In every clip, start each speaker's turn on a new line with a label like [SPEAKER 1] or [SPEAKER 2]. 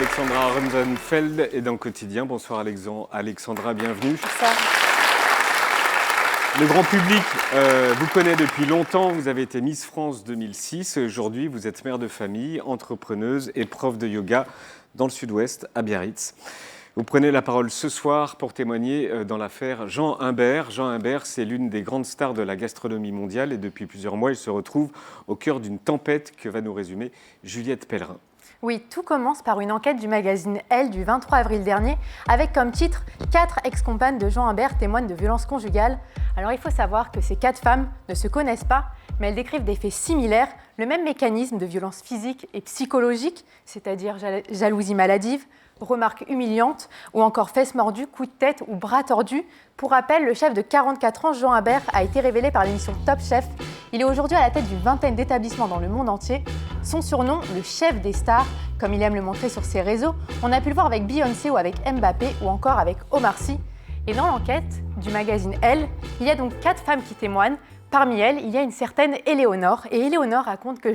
[SPEAKER 1] Alexandra Rosenfeld est dans le quotidien. Bonsoir Alexandra, bienvenue.
[SPEAKER 2] Bonsoir.
[SPEAKER 1] Le grand public vous connaît depuis longtemps. Vous avez été Miss France 2006. Aujourd'hui, vous êtes mère de famille, entrepreneuse et prof de yoga dans le sud-ouest, à Biarritz. Vous prenez la parole ce soir pour témoigner dans l'affaire Jean Humbert. Jean Humbert, c'est l'une des grandes stars de la gastronomie mondiale et depuis plusieurs mois, il se retrouve au cœur d'une tempête que va nous résumer Juliette Pellerin.
[SPEAKER 2] Oui, tout commence par une enquête du magazine Elle du 23 avril dernier avec comme titre « 4 ex-compagnes de Jean Humbert témoignent de violences conjugales ». Alors il faut savoir que ces 4 femmes ne se connaissent pas, mais elles décrivent des faits similaires, le même mécanisme de violence physique et psychologique, c'est-à-dire jalousie maladive, remarques humiliantes ou encore fesses mordues, coups de tête ou bras tordus. Pour rappel, le chef de 44 ans, Jean Humbert, a été révélé par l'émission Top Chef. Il est aujourd'hui à la tête d'une vingtaine d'établissements dans le monde entier. Son surnom, le chef des stars, comme il aime le montrer sur ses réseaux, on a pu le voir avec Beyoncé ou avec Mbappé ou encore avec Omar Sy. Et dans l'enquête du magazine Elle, il y a donc 4 femmes qui témoignent. Parmi elles, il y a une certaine Éléonore. Et Éléonore raconte que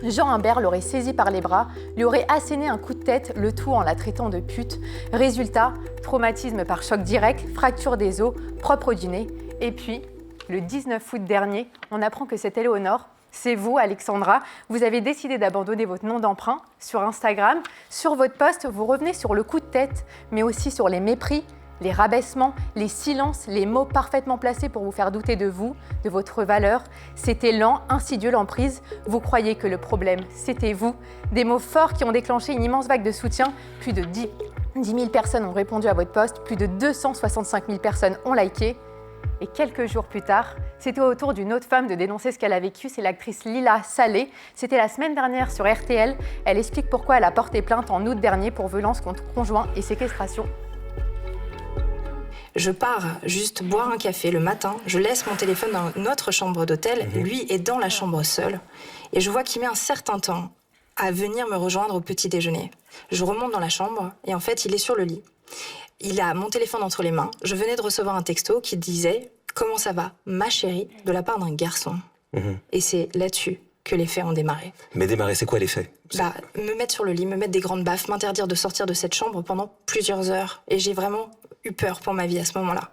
[SPEAKER 2] Jean Humbert l'aurait saisie par les bras, lui aurait asséné un coup de tête, le tout en la traitant de pute. Résultat, traumatisme par choc direct, fracture des os, propre au dîner. Et puis, le 19 août dernier, on apprend que cette Éléonore, c'est vous, Alexandra. Vous avez décidé d'abandonner votre nom d'emprunt sur Instagram. Sur votre post, vous revenez sur le coup de tête, mais aussi sur les mépris, les rabaissements, les silences, les mots parfaitement placés pour vous faire douter de vous, de votre valeur. C'était lent, insidieux l'emprise. Vous croyez que le problème, c'était vous. Des mots forts qui ont déclenché une immense vague de soutien. Plus de 10 000 personnes ont répondu à votre post. Plus de 265 000 personnes ont liké. Et quelques jours plus tard, c'était au tour d'une autre femme de dénoncer ce qu'elle a vécu. C'est l'actrice Lila Salé. C'était la semaine dernière sur RTL. Elle explique pourquoi elle a porté plainte en août dernier pour violence contre conjoint et séquestration.
[SPEAKER 3] Je pars juste boire un café le matin, je laisse mon téléphone dans notre chambre d'hôtel, lui est dans la chambre seul, et je vois qu'il met un certain temps à venir me rejoindre au petit déjeuner. Je remonte dans la chambre, et en fait, il est sur le lit. Il a mon téléphone entre les mains, je venais de recevoir un texto qui disait « Comment ça va, ma chérie ?» de la part d'un garçon. Et c'est là-dessus que les faits ont démarré.
[SPEAKER 4] Mais démarrer, c'est quoi les faits ?
[SPEAKER 3] Me mettre sur le lit, me mettre des grandes baffes, m'interdire de sortir de cette chambre pendant plusieurs heures. Et j'ai vraiment eu peur pour ma vie à ce moment-là.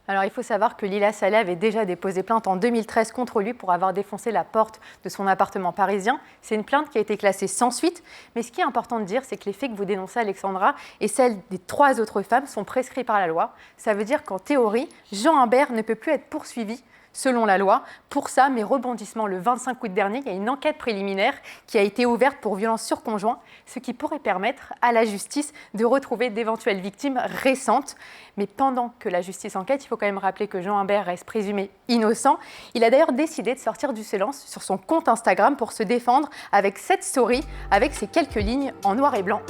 [SPEAKER 2] Alors il faut savoir que Lila Salé avait déjà déposé plainte en 2013 contre lui pour avoir défoncé la porte de son appartement parisien. C'est une plainte qui a été classée sans suite. Mais ce qui est important de dire, c'est que les faits que vous dénoncez, Alexandra, et celles des 3 autres femmes sont prescrits par la loi. Ça veut dire qu'en théorie, Jean Humbert ne peut plus être poursuivi selon la loi. Pour ça, mes rebondissements, le 25 août dernier, il y a une enquête préliminaire qui a été ouverte pour violence sur conjoint, ce qui pourrait permettre à la justice de retrouver d'éventuelles victimes récentes. Mais pendant que la justice enquête, il faut quand même rappeler que Jean Humbert reste présumé innocent. Il a d'ailleurs décidé de sortir du silence sur son compte Instagram pour se défendre avec cette story, avec ces quelques lignes en noir et blanc.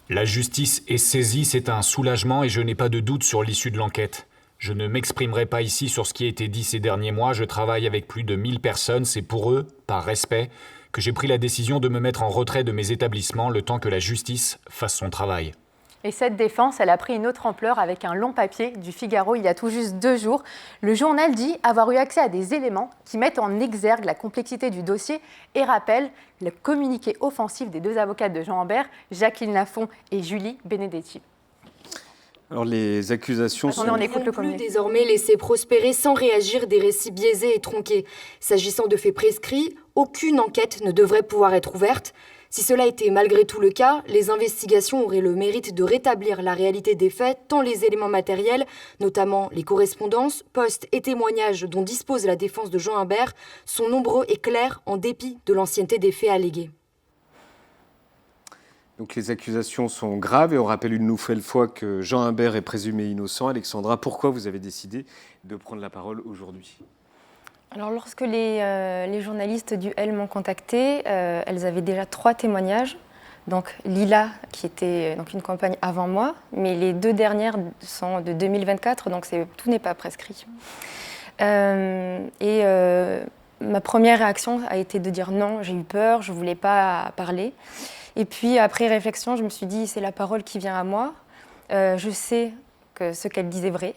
[SPEAKER 5] La justice est saisie, c'est un soulagement et je n'ai pas de doute sur l'issue de l'enquête. Je ne m'exprimerai pas ici sur ce qui a été dit ces derniers mois. Je travaille avec plus de 1000 personnes. C'est pour eux, par respect, que j'ai pris la décision de me mettre en retrait de mes établissements le temps que la justice fasse son travail.
[SPEAKER 2] Et cette défense, elle a pris une autre ampleur avec un long papier du Figaro il y a tout juste 2 jours. Le journal dit avoir eu accès à des éléments qui mettent en exergue la complexité du dossier et rappelle le communiqué offensif des 2 avocates de Jean Humbert, Jacqueline Lafont et Julie Benedetti.
[SPEAKER 1] Alors les accusations sont...
[SPEAKER 2] On écoute le
[SPEAKER 6] plus désormais laisser prospérer sans réagir des récits biaisés et tronqués. S'agissant de faits prescrits, aucune enquête ne devrait pouvoir être ouverte. Si cela était malgré tout le cas, les investigations auraient le mérite de rétablir la réalité des faits, tant les éléments matériels, notamment les correspondances, postes et témoignages dont dispose la défense de Jean Humbert, sont nombreux et clairs en dépit de l'ancienneté des faits allégués.
[SPEAKER 1] Donc les accusations sont graves et on rappelle une nouvelle fois que Jean Humbert est présumé innocent. Alexandra, pourquoi vous avez décidé de prendre la parole aujourd'hui ?
[SPEAKER 7] Alors lorsque les journalistes du Elle m'ont contactée, elles avaient déjà 3 témoignages. Donc Lila, qui était donc une compagne avant moi, mais les 2 dernières sont de 2024, donc tout n'est pas prescrit. Ma première réaction a été de dire non, j'ai eu peur, je ne voulais pas parler. Et puis, après réflexion, je me suis dit, c'est la parole qui vient à moi. Je sais que ce qu'elle disait est vrai.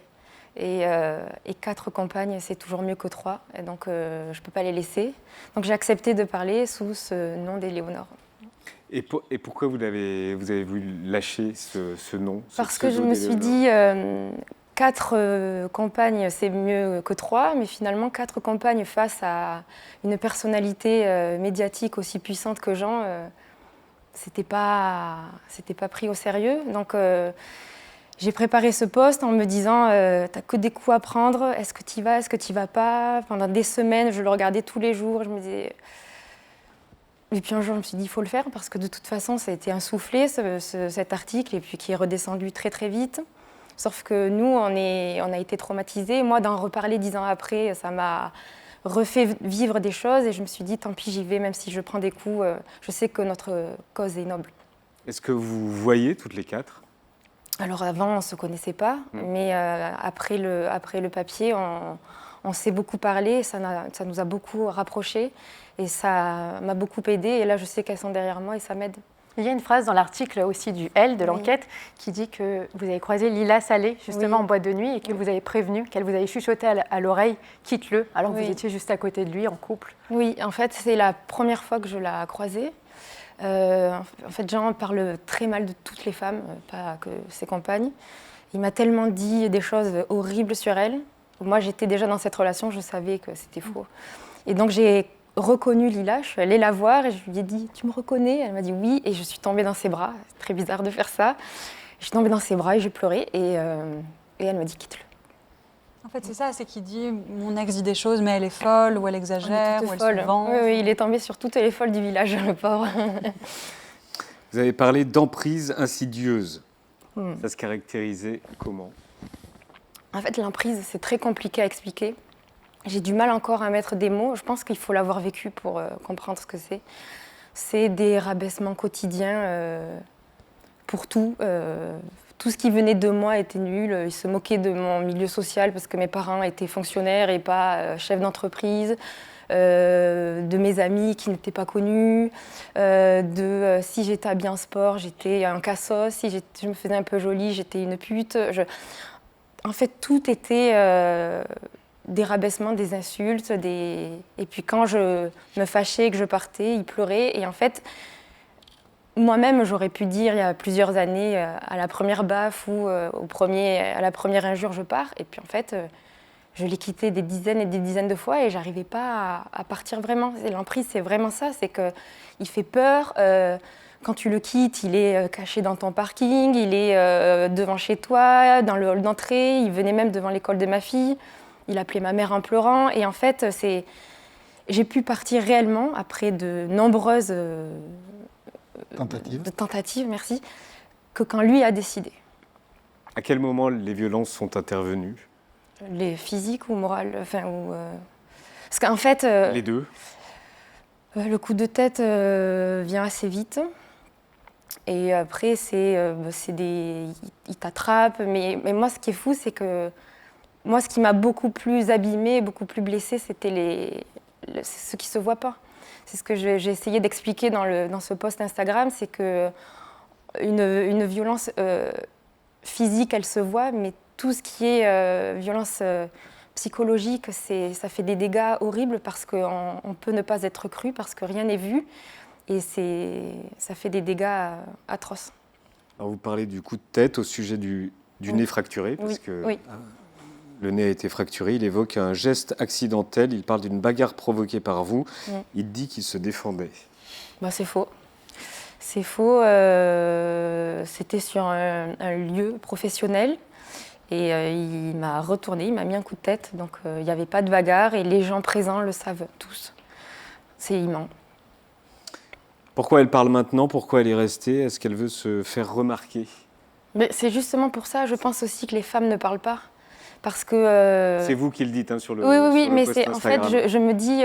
[SPEAKER 7] Et 4 compagnes, c'est toujours mieux que 3. Et donc, je ne peux pas les laisser. Donc, j'ai accepté de parler sous ce nom d'Éléonore.
[SPEAKER 1] Et pourquoi vous avez voulu lâcher ce nom, ce
[SPEAKER 7] Parce que je
[SPEAKER 1] pseudo
[SPEAKER 7] me suis
[SPEAKER 1] d'Éléonore?
[SPEAKER 7] dit, 4 campagnes, c'est mieux que 3, mais finalement, 4 campagnes face à une personnalité médiatique aussi puissante que Jean, c'était pas pris au sérieux. Donc, j'ai préparé ce poste en me disant, t'as que des coups à prendre, est-ce que tu y vas, est-ce que tu y vas pas? Pendant des semaines, je le regardais tous les jours, je me disais... Et puis un jour, je me suis dit, il faut le faire, parce que de toute façon, ça a été insufflé, cet article, et puis qui est redescendu très très vite. Sauf que nous, on a été traumatisés. Moi, d'en reparler 10 ans après, ça m'a refait vivre des choses, et je me suis dit, tant pis, j'y vais, même si je prends des coups, je sais que notre cause est noble.
[SPEAKER 1] Est-ce que vous voyez toutes les 4?
[SPEAKER 7] Alors avant, on ne se connaissait pas, mais après le papier, on s'est beaucoup parlé, ça nous a beaucoup rapprochés et ça m'a beaucoup aidée. Et là, je sais qu'elles sont derrière moi et ça m'aide.
[SPEAKER 2] Il y a une phrase dans l'article aussi du L de l'enquête qui dit que vous avez croisé Lila Salé justement en boîte de nuit et que vous avez prévenu, qu'elle vous avait chuchoté à l'oreille « quitte-le » alors que vous étiez juste à côté de lui en couple.
[SPEAKER 7] Oui, en fait, c'est la première fois que je l'ai croisée. En fait, Jean parle très mal de toutes les femmes, pas que ses compagnes. Il m'a tellement dit des choses horribles sur elle. Moi, j'étais déjà dans cette relation, je savais que c'était faux. Et donc, j'ai reconnu Lila, je suis allée la voir et je lui ai dit « Tu me reconnais ?» Elle m'a dit « Oui » et je suis tombée dans ses bras. C'est très bizarre de faire ça. Je suis tombée dans ses bras et j'ai pleuré et elle m'a dit « Quitte-le ».
[SPEAKER 4] En fait, c'est ça, c'est qu'il dit « Mon ex dit des choses, mais elle est folle, ou elle exagère, ou elle se venge. »
[SPEAKER 7] Oui, il est tombé sur toutes les folles du village, le pauvre.
[SPEAKER 1] Vous avez parlé d'emprise insidieuse. Ça se caractérisait comment?
[SPEAKER 7] En fait, l'emprise, c'est très compliqué à expliquer. J'ai du mal encore à mettre des mots. Je pense qu'il faut l'avoir vécu pour comprendre ce que c'est. C'est des rabaissements quotidiens pour tout. Tout ce qui venait de moi était nul. Ils se moquaient de mon milieu social parce que mes parents étaient fonctionnaires et pas chefs d'entreprise. De mes amis qui n'étaient pas connus, si j'étais habillée en sport, j'étais un cassos, si je me faisais un peu jolie, j'étais une pute. En fait, tout était des rabaissements, des insultes, et puis quand je me fâchais, que je partais, ils pleuraient. Et en fait, moi-même, j'aurais pu dire il y a plusieurs années, à la première baffe ou à la première injure, je pars. Et puis en fait, je l'ai quitté des dizaines et des dizaines de fois et j'arrivais pas à partir vraiment. L'emprise, c'est vraiment ça, c'est qu'il fait peur. Quand tu le quittes, il est caché dans ton parking, il est devant chez toi, dans le hall d'entrée, il venait même devant l'école de ma fille, il appelait ma mère en pleurant. Et en fait, j'ai pu partir réellement après de nombreuses tentatives, merci, que quand lui a décidé.
[SPEAKER 1] À quel moment les violences sont intervenues?
[SPEAKER 7] Les physiques ou morales, parce qu'en fait...
[SPEAKER 1] les deux?
[SPEAKER 7] Le coup de tête vient assez vite. Et après, il t'attrape. Mais moi, ce qui est fou, c'est que moi, ce qui m'a beaucoup plus abîmée, beaucoup plus blessée, c'était ce qui ne se voit pas. C'est ce que j'ai essayé d'expliquer dans ce post Instagram, c'est qu'une violence physique, elle se voit, mais tout ce qui est violence psychologique, ça fait des dégâts horribles parce qu'on peut ne pas être cru, parce que rien n'est vu. Et ça fait des dégâts atroces.
[SPEAKER 1] Alors vous parlez du coup de tête au sujet du nez fracturé, parce que le nez a été fracturé. Il évoque un geste accidentel, il parle d'une bagarre provoquée par vous. Il dit qu'il se défendait.
[SPEAKER 7] C'est faux. C'est faux. C'était sur un lieu professionnel. Et il m'a retourné, il m'a mis un coup de tête. Donc il n'y avait pas de bagarre et les gens présents le savent tous. C'est immense.
[SPEAKER 1] Pourquoi elle parle maintenant? Pourquoi elle est restée? Est-ce qu'elle veut se faire remarquer?
[SPEAKER 7] Mais c'est justement pour ça, je pense aussi que les femmes ne parlent pas. Parce que...
[SPEAKER 1] C'est vous qui le dites sur le
[SPEAKER 7] Oui, mais
[SPEAKER 1] post Instagram.
[SPEAKER 7] en fait, je me dis...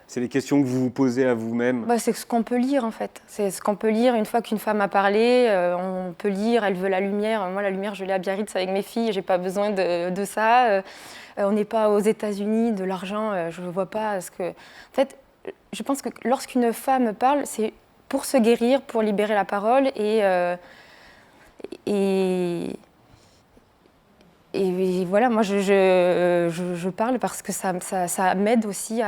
[SPEAKER 1] C'est les questions que vous vous posez à vous-même?
[SPEAKER 7] C'est ce qu'on peut lire, en fait. C'est ce qu'on peut lire une fois qu'une femme a parlé. On peut lire, elle veut la lumière. Moi, la lumière, je l'ai à Biarritz avec mes filles. Je n'ai pas besoin de ça. On n'est pas aux États-Unis, de l'argent. Je ne vois pas ce que... En fait, je pense que lorsqu'une femme parle, c'est pour se guérir, pour libérer la parole et voilà, moi je parle parce que ça m'aide aussi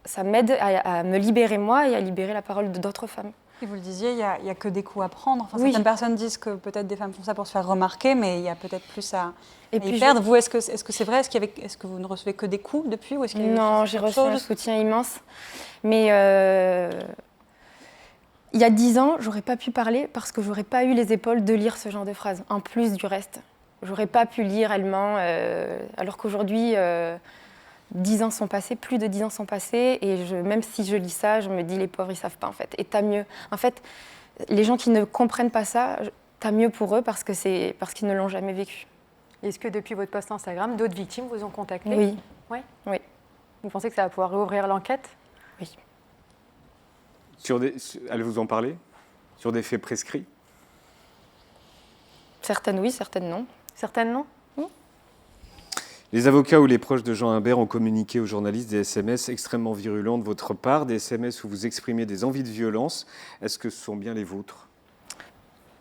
[SPEAKER 7] ça m'aide à me libérer moi et à libérer la parole d'autres femmes.
[SPEAKER 4] Et vous le disiez, il n'y a que des coups à prendre. Enfin,
[SPEAKER 7] Oui.
[SPEAKER 4] certaines personnes disent que peut-être des femmes font ça pour se faire remarquer, mais il y a peut-être plus à
[SPEAKER 7] Et
[SPEAKER 4] y
[SPEAKER 7] puis,
[SPEAKER 4] perdre. Vous, est-ce que c'est vrai? Est-ce que vous ne recevez que des coups depuis ou est-ce qu'il y a eu
[SPEAKER 7] non, j'ai
[SPEAKER 4] autre
[SPEAKER 7] reçu un
[SPEAKER 4] chose?
[SPEAKER 7] soutien immense. Mais il y a 10 ans, j'aurais pas pu parler parce que j'aurais pas eu les épaules de lire ce genre de phrases, en plus du reste. J'aurais pas pu lire, elle ment, alors qu'aujourd'hui, 10 ans sont passés, plus de 10 ans sont passés, et même si je lis ça, je me dis, les pauvres, ils savent pas, en fait. Et t'as mieux. En fait, les gens qui ne comprennent pas ça, t'as mieux pour eux parce qu'ils ne l'ont jamais vécu.
[SPEAKER 2] Est-ce que depuis votre post Instagram, d'autres victimes vous ont contacté?
[SPEAKER 7] Oui.
[SPEAKER 2] Oui.
[SPEAKER 7] Oui.
[SPEAKER 2] Vous pensez que ça va pouvoir réouvrir l'enquête?
[SPEAKER 7] Oui.
[SPEAKER 1] Allez vous en parler? Sur des faits prescrits?
[SPEAKER 7] Certaines oui, certaines non.
[SPEAKER 2] Certaines non?
[SPEAKER 1] Les avocats ou les proches de Jean Imbert ont communiqué aux journalistes des SMS extrêmement virulents de votre part, des SMS où vous exprimez des envies de violence. Est-ce que ce sont bien les vôtres?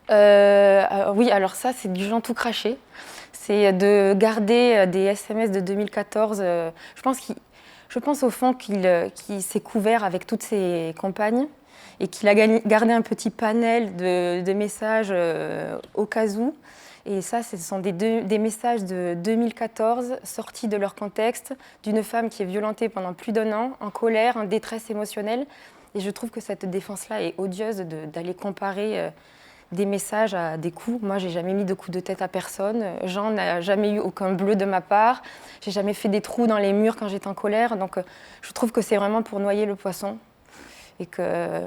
[SPEAKER 7] Oui, alors ça, c'est du genre tout craché. C'est de garder des SMS de 2014. Je pense au fond qu'il s'est couvert avec toutes ses compagnes et qu'il a gardé un petit panel de messages au cas où. Et ça, ce sont des messages de 2014 sortis de leur contexte, d'une femme qui est violentée pendant plus d'1 an, en colère, en détresse émotionnelle. Et je trouve que cette défense-là est odieuse d'aller comparer des messages à des coups. Moi, j'ai jamais mis de coups de tête à personne. Jean n'a jamais eu aucun bleu de ma part. J'ai jamais fait des trous dans les murs quand j'étais en colère. Donc, je trouve que c'est vraiment pour noyer le poisson et que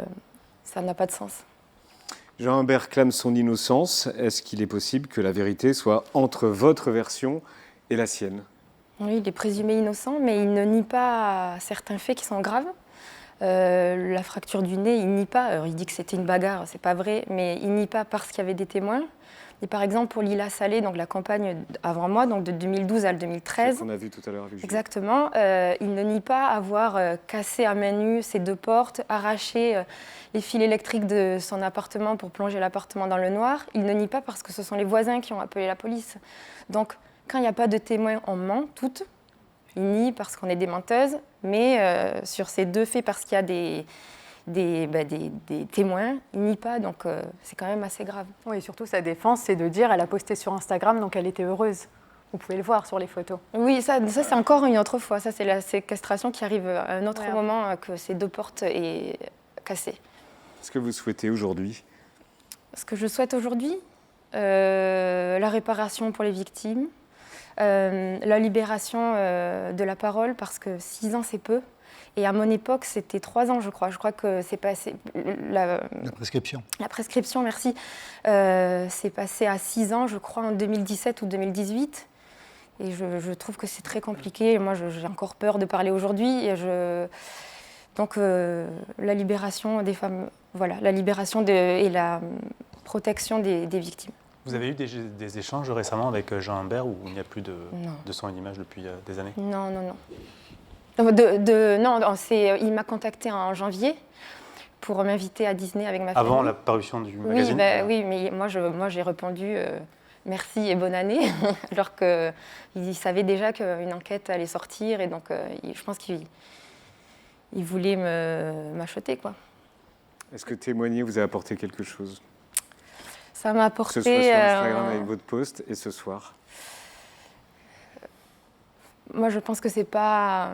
[SPEAKER 7] ça n'a pas de sens.
[SPEAKER 1] Jean Imbert clame son innocence. Est-ce qu'il est possible que la vérité soit entre votre version et la sienne?
[SPEAKER 7] Oui, il est présumé innocent, mais il ne nie pas certains faits qui sont graves. La fracture du nez, il nie pas. Alors, il dit que c'était une bagarre, c'est pas vrai, mais il nie pas parce qu'il y avait des témoins. Et par exemple, pour Lila Salé, donc la compagne avant moi, donc de 2012 à 2013.
[SPEAKER 1] On a vu tout à l'heure avec Julie.
[SPEAKER 7] Exactement. Il ne nie pas avoir cassé à main nue ses 2 portes, arraché les fils électriques de son appartement pour plonger l'appartement dans le noir. Il ne nie pas parce que ce sont les voisins qui ont appelé la police. Donc, quand il n'y a pas de témoins, on ment toutes. Il nie parce qu'on est des menteuses, mais sur ces 2 faits, parce qu'il y a des témoins, il nie pas, donc c'est quand même assez grave.
[SPEAKER 2] Oui, et surtout sa défense, c'est de dire elle a posté sur Instagram, donc elle était heureuse. Vous pouvez le voir sur les photos.
[SPEAKER 7] Oui, ça c'est encore une autre fois. Ça, c'est la séquestration qui arrive à un autre moment que ces 2 portes est cassée.
[SPEAKER 1] Qu'est-ce que vous souhaitez aujourd'hui?
[SPEAKER 7] Ce que je souhaite aujourd'hui, la réparation pour les victimes, la libération de la parole, parce que 6 ans, c'est peu. Et à mon époque, c'était 3 ans, je crois. Je crois que c'est passé... La
[SPEAKER 8] prescription.
[SPEAKER 7] La prescription, merci. C'est passé à 6 ans, je crois, en 2017 ou 2018. Et je trouve que c'est très compliqué. Et moi, j'ai encore peur de parler aujourd'hui. Donc, la libération des femmes, voilà, la libération et la protection des victimes.
[SPEAKER 8] Vous avez eu des échanges récemment avec Jean Imbert où il n'y a plus de son et d'image depuis des années?
[SPEAKER 7] Non. Non, il m'a contacté en janvier pour m'inviter à Disney avec ma famille.
[SPEAKER 8] Avant la parution du magazine?
[SPEAKER 7] Oui, mais moi j'ai répondu merci et bonne année, alors qu'il savait déjà qu'une enquête allait sortir et donc je pense qu'il voulait m'acheter, quoi.
[SPEAKER 1] Est-ce que témoigner vous a apporté quelque chose?
[SPEAKER 7] Ça m'a apporté...
[SPEAKER 1] Que ce soit sur Instagram avec votre post et ce soir.
[SPEAKER 7] Moi, je pense que c'est pas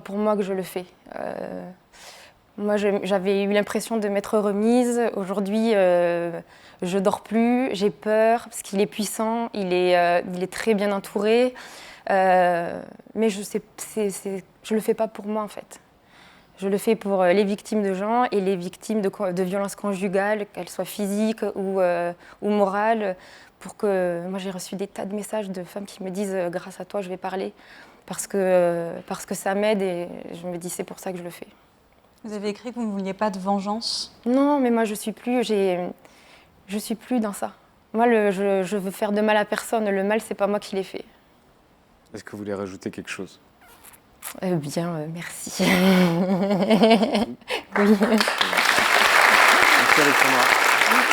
[SPEAKER 7] pour moi que je le fais. Moi, j'avais eu l'impression de m'être remise. Aujourd'hui, je dors plus, j'ai peur parce qu'il est puissant, il est très bien entouré. Mais je le fais pas pour moi, en fait. Je le fais pour les victimes de Jean et les victimes de violences conjugales, qu'elles soient physiques ou morales. Moi, j'ai reçu des tas de messages de femmes qui me disent « grâce à toi, je vais parler » parce que ça m'aide et je me dis c'est pour ça que je le fais.
[SPEAKER 4] Vous avez écrit que vous ne vouliez pas de vengeance?
[SPEAKER 7] Non, mais moi, je suis plus dans ça. Moi, je veux faire de mal à personne. Le mal, c'est pas moi qui l'ai fait.
[SPEAKER 1] Est-ce que vous voulez rajouter quelque chose?
[SPEAKER 7] Bien, merci.
[SPEAKER 1] Oui. Merci Alexandra.